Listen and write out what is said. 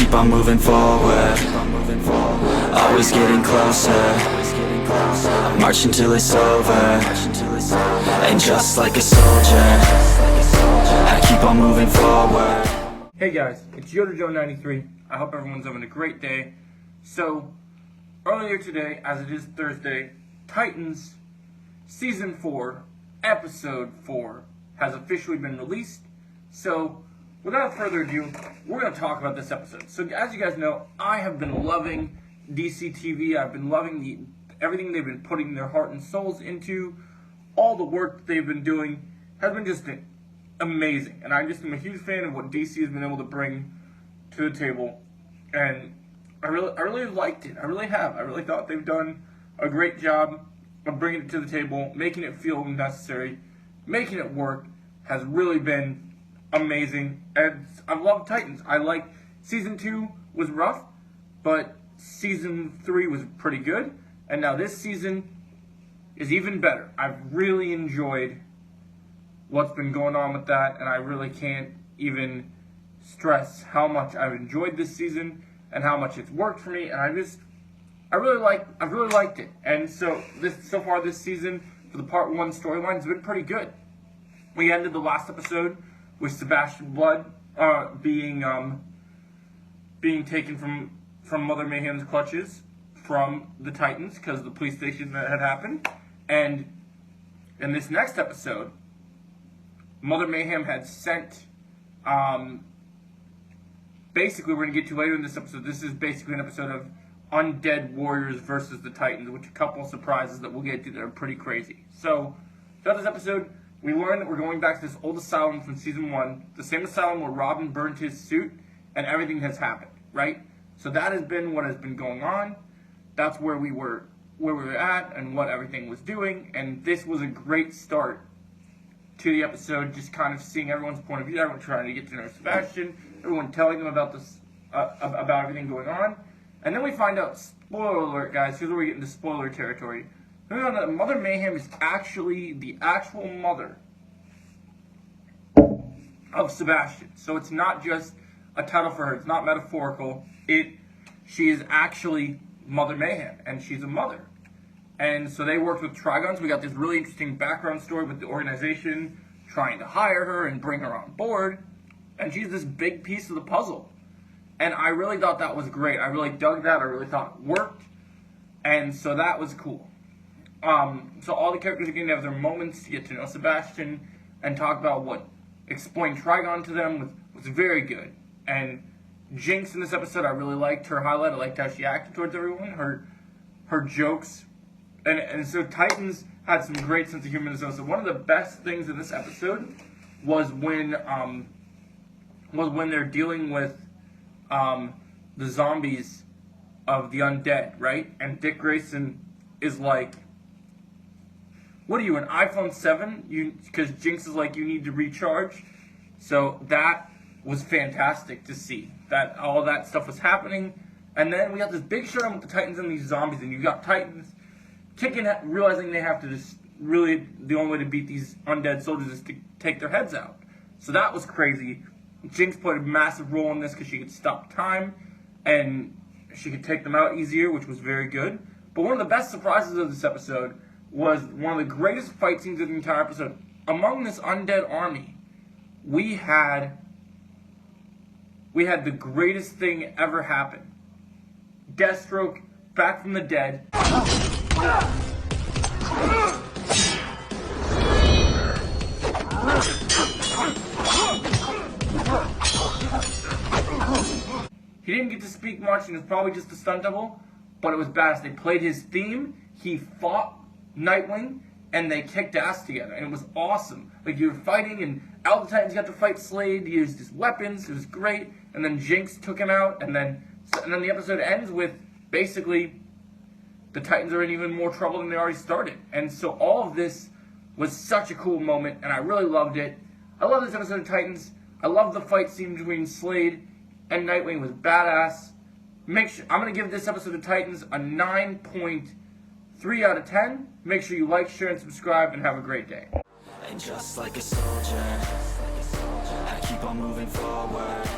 keep on moving forward, always getting closer. I march until it's over, and just like a soldier, I keep on moving forward. Hey guys, it's Yoda Joe 93. I hope everyone's having a great day. So, earlier today, as it is Thursday, Titans Season 4, Episode 4 has officially been released. So, without further ado, we're going to talk about this episode. So, as you guys know, I have been loving DC TV. I've been loving everything they've been putting their heart and souls into. All the work that they've been doing has been just amazing. And I just am a huge fan of what DC has been able to bring to the table. And I really liked it. I really have. I really thought they've done a great job of bringing it to the table, making it feel necessary, making it work. Has really been amazing. And I love Titans. I like Season 2 was rough, but Season 3 was pretty good. And now this season is even better. I've really enjoyed what's been going on with that, and I really can't even stress how much I've enjoyed this season and how much it's worked for me. And I really liked it. And so far this season, for the Part 1 storyline, has been pretty good. We ended the last episode with Sebastian Blood being taken from Mother Mayhem's clutches from the Titans because of the police station that had happened. And in this next episode, Mother Mayhem had sent, basically we're going to get to later in this episode, this is basically an episode of Undead Warriors versus the Titans, which a couple of surprises that we'll get to that are pretty crazy. So, throughout this episode, we learn that we're going back to this old asylum from Season 1, the same asylum where Robin burned his suit, and everything has happened, right? So that has been what has been going on. That's where we were at, and what everything was doing, and this was a great start to the episode, just kind of seeing everyone's point of view, everyone trying to get to know Sebastian, everyone telling them about this, about everything going on, and then we find out, spoiler alert guys, here's where we get into spoiler territory, we find out that Mother Mayhem is actually the actual mother of Sebastian. So it's not just a title for her, it's not metaphorical, she is actually Mother Mayhem, and she's a mother. And so they worked with Trigon, so we got this really interesting background story with the organization trying to hire her and bring her on board, and she's this big piece of the puzzle. And I really thought that was great. I really dug that. I really thought it worked. And so that was cool. So all the characters are going to have their moments to get to know Sebastian and talk about explain Trigon to them was very good. And Jinx in this episode, I really liked her highlight. I liked how she acted towards everyone. Her jokes. And so Titans had some great sense of humor in this episode. One of the best things in this episode was when they're dealing with the zombies of the undead, right? And Dick Grayson is like, "What are you, an iPhone 7? Because Jinx is like, you need to recharge." So that was fantastic to see that all that stuff was happening. And then we got this big showdown with the Titans and these zombies, and you got Titans realizing they have to just really, the only way to beat these undead soldiers is to take their heads out. So that was crazy. Jinx played a massive role in this because she could stop time and she could take them out easier, which was very good. But one of the best surprises of this episode was one of the greatest fight scenes of the entire episode. Among this undead army, we had the greatest thing ever happen. Deathstroke, back from the dead. He didn't get to speak much, and it was probably just a stunt double, but it was badass. They played his theme, he fought Nightwing, and they kicked ass together, and it was awesome. Like, you were fighting, and all the Titans got to fight Slade, he used his weapons, it was great, and then Jinx took him out, and then the episode ends with, basically, the Titans are in even more trouble than they already started. And so all of this was such a cool moment, and I really loved it. I love this episode of Titans. I love the fight scene between Slade and Nightwing. It was badass. I'm going to give this episode of Titans a 9.3 out of 10. Make sure you like, share, and subscribe, and have a great day. And just like a soldier, I keep on moving forward.